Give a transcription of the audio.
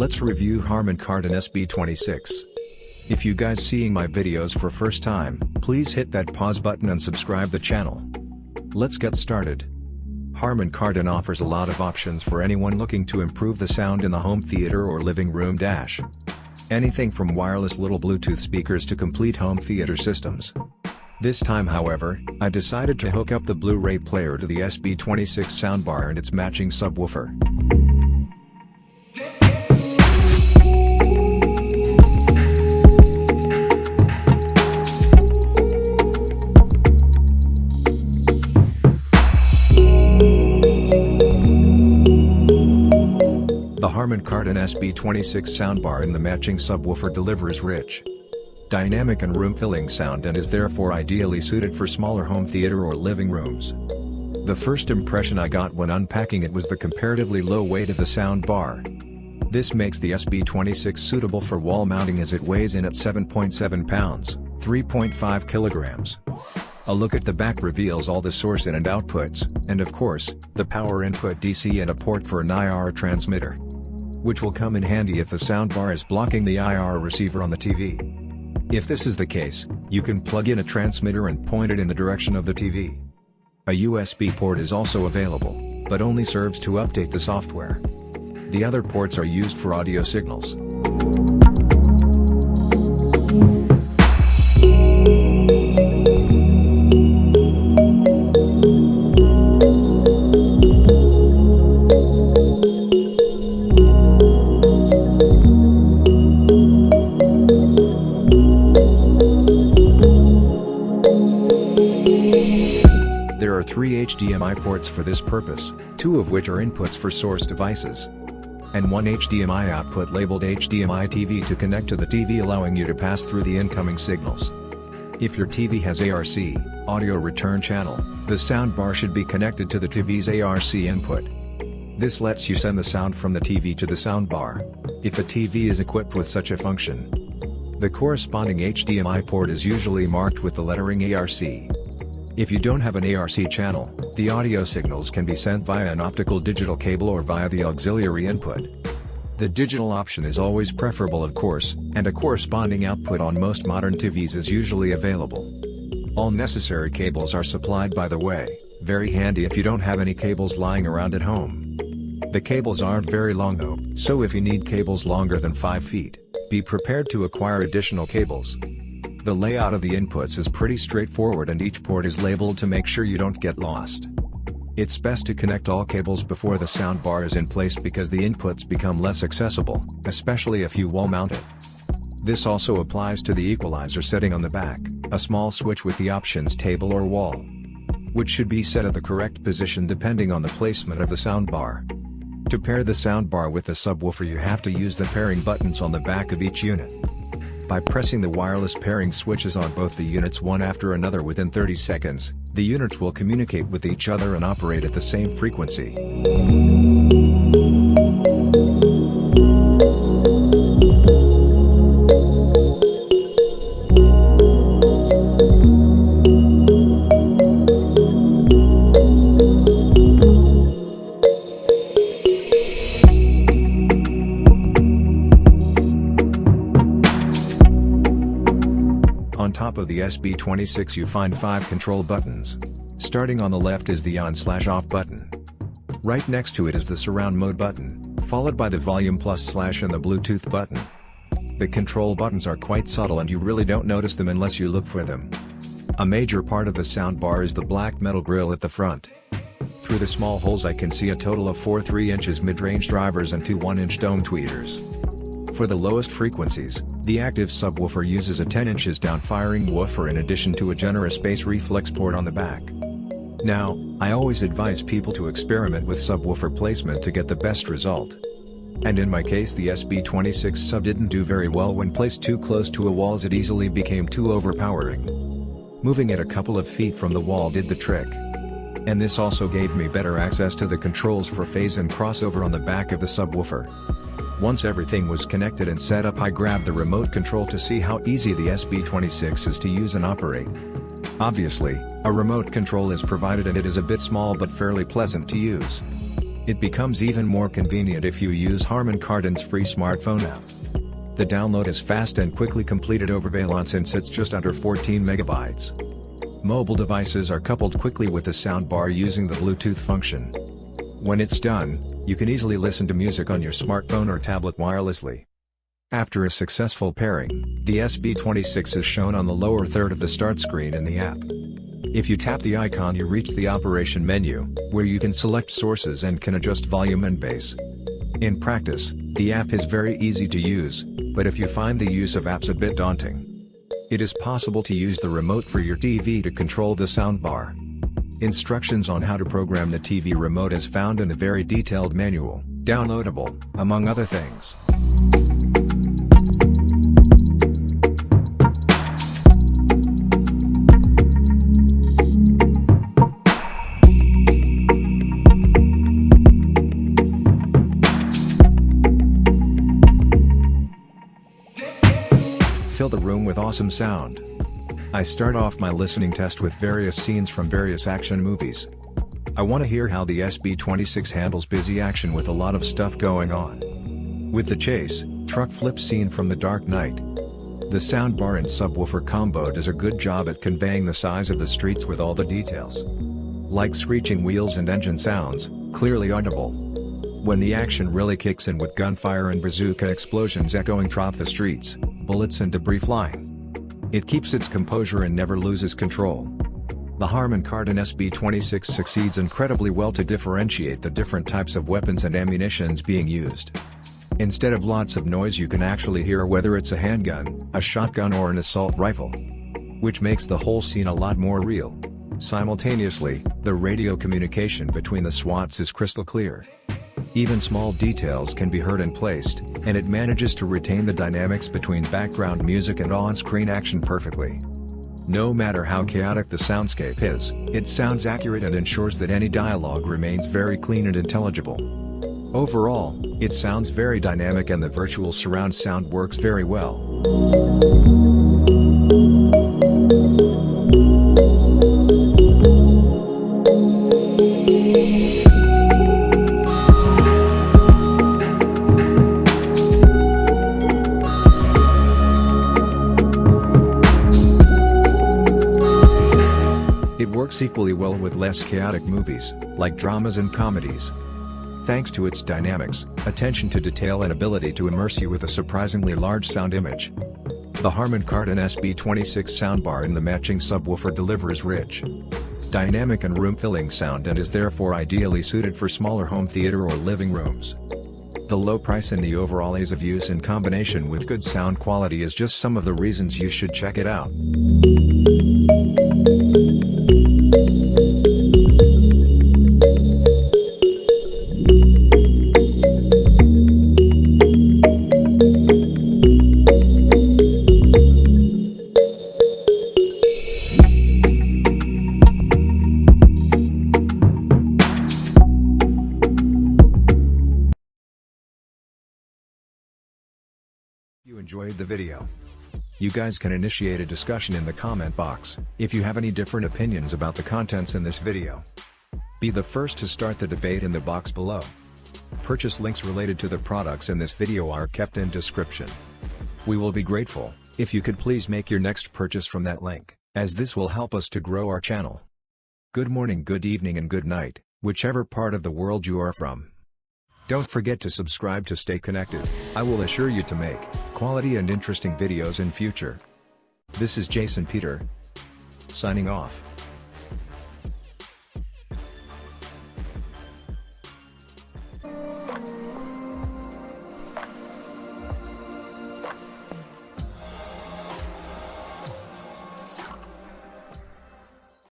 Let's review Harman Kardon SB26. If you guys seeing my videos for first time, please hit that pause button and subscribe the channel. Let's get started. Harman Kardon offers a lot of options for anyone looking to improve the sound in the home theater or living room dash. Anything from wireless little Bluetooth speakers to complete home theater systems. This time however, I decided to hook up the Blu-ray player to the SB26 Soundbar and its matching subwoofer. The Harman Kardon SB26 Soundbar and the matching subwoofer delivers rich, dynamic and room-filling sound and is therefore ideally suited for smaller home theater or living rooms. The first impression I got when unpacking it was the comparatively low weight of the soundbar. This makes the SB26 suitable for wall mounting as it weighs in at 7.7 pounds, 3.5 kilograms. A look at the back reveals all the source in and outputs, and of course, the power input DC and a port for an IR transmitter, which will come in handy if the soundbar is blocking the IR receiver on the TV. If this is the case, you can plug in a transmitter and point it in the direction of the TV. A USB port is also available, but only serves to update the software. The other ports are used for audio signals. There are 3 HDMI ports for this purpose, 2 of which are inputs for source devices, and 1 HDMI output labeled HDMI TV to connect to the TV, allowing you to pass through the incoming signals. If your TV has ARC, audio return channel, the soundbar should be connected to the TV's ARC input. This lets you send the sound from the TV to the soundbar, if a TV is equipped with such a function. The corresponding HDMI port is usually marked with the lettering ARC. If you don't have an ARC channel, the audio signals can be sent via an optical digital cable or via the auxiliary input. The digital option is always preferable of course, and a corresponding output on most modern TVs is usually available. All necessary cables are supplied by the way, very handy if you don't have any cables lying around at home. The cables aren't very long though, so if you need cables longer than 5 feet, be prepared to acquire additional cables. The layout of the inputs is pretty straightforward and each port is labeled to make sure you don't get lost. It's best to connect all cables before the soundbar is in place because the inputs become less accessible, especially if you wall mount it. This also applies to the equalizer setting on the back, a small switch with the options table or wall, which should be set at the correct position depending on the placement of the soundbar. To pair the soundbar with the subwoofer you have to use the pairing buttons on the back of each unit. By pressing the wireless pairing switches on both the units one after another within 30 seconds, the units will communicate with each other and operate at the same frequency. On top of the SB26 you find 5 control buttons. Starting on the left is the on/off button. Right next to it is the surround mode button, followed by the volume +/ and the Bluetooth button. The control buttons are quite subtle and you really don't notice them unless you look for them. A major part of the soundbar is the black metal grille at the front. Through the small holes I can see a total of 4 3-inch mid-range drivers and 2 1-inch dome tweeters. For the lowest frequencies, the active subwoofer uses a 10 inches down firing woofer in addition to a generous bass reflex port on the back. Now, I always advise people to experiment with subwoofer placement to get the best result. And in my case the SB26 sub didn't do very well when placed too close to a wall as it easily became too overpowering. Moving it a couple of feet from the wall did the trick. And this also gave me better access to the controls for phase and crossover on the back of the subwoofer. Once everything was connected and set up I grabbed the remote control to see how easy the SB26 is to use and operate. Obviously, a remote control is provided and it is a bit small but fairly pleasant to use. It becomes even more convenient if you use Harman Kardon's free smartphone app. The download is fast and quickly completed over VLAN since it's just under 14 megabytes. Mobile devices are coupled quickly with the soundbar using the Bluetooth function. When it's done, you can easily listen to music on your smartphone or tablet wirelessly. After a successful pairing, the SB26 is shown on the lower third of the start screen in the app. If you tap the icon, you reach the operation menu, where you can select sources and can adjust volume and bass. In practice, the app is very easy to use, but if you find the use of apps a bit daunting, it is possible to use the remote for your TV to control the soundbar. Instructions on how to program the TV remote is found in a very detailed manual, downloadable, among other things. Fill the room with awesome sound. I start off my listening test with various scenes from various action movies. I want to hear how the SB26 handles busy action with a lot of stuff going on. With the chase, truck flip scene from The Dark Knight, the soundbar and subwoofer combo does a good job at conveying the size of the streets with all the details. Like screeching wheels and engine sounds, clearly audible. When the action really kicks in with gunfire and bazooka explosions echoing throughout the streets, bullets and debris flying, it keeps its composure and never loses control. The Harman Kardon SB26 succeeds incredibly well to differentiate the different types of weapons and ammunitions being used. Instead of lots of noise, you can actually hear whether it's a handgun, a shotgun or an assault rifle, which makes the whole scene a lot more real. Simultaneously, the radio communication between the SWATs is crystal clear. Even small details can be heard and placed, and it manages to retain the dynamics between background music and on-screen action perfectly. No matter how chaotic the soundscape is, it sounds accurate and ensures that any dialogue remains very clean and intelligible. Overall, it sounds very dynamic and the virtual surround sound works very well. It works equally well with less chaotic movies, like dramas and comedies. Thanks to its dynamics, attention to detail and ability to immerse you with a surprisingly large sound image, the Harman Kardon SB26 soundbar and the matching subwoofer delivers rich, dynamic and room-filling sound and is therefore ideally suited for smaller home theater or living rooms. The low price and the overall ease of use in combination with good sound quality is just some of the reasons you should check it out. You enjoyed the video. You guys can initiate a discussion in the comment box, if you have any different opinions about the contents in this video. Be the first to start the debate in the box below. Purchase links related to the products in this video are kept in description. We will be grateful, if you could please make your next purchase from that link, as this will help us to grow our channel. Good morning, good evening and good night, whichever part of the world you are from. Don't forget to subscribe to stay connected. I will assure you to make quality and interesting videos in future. This is Jason Peter, signing off.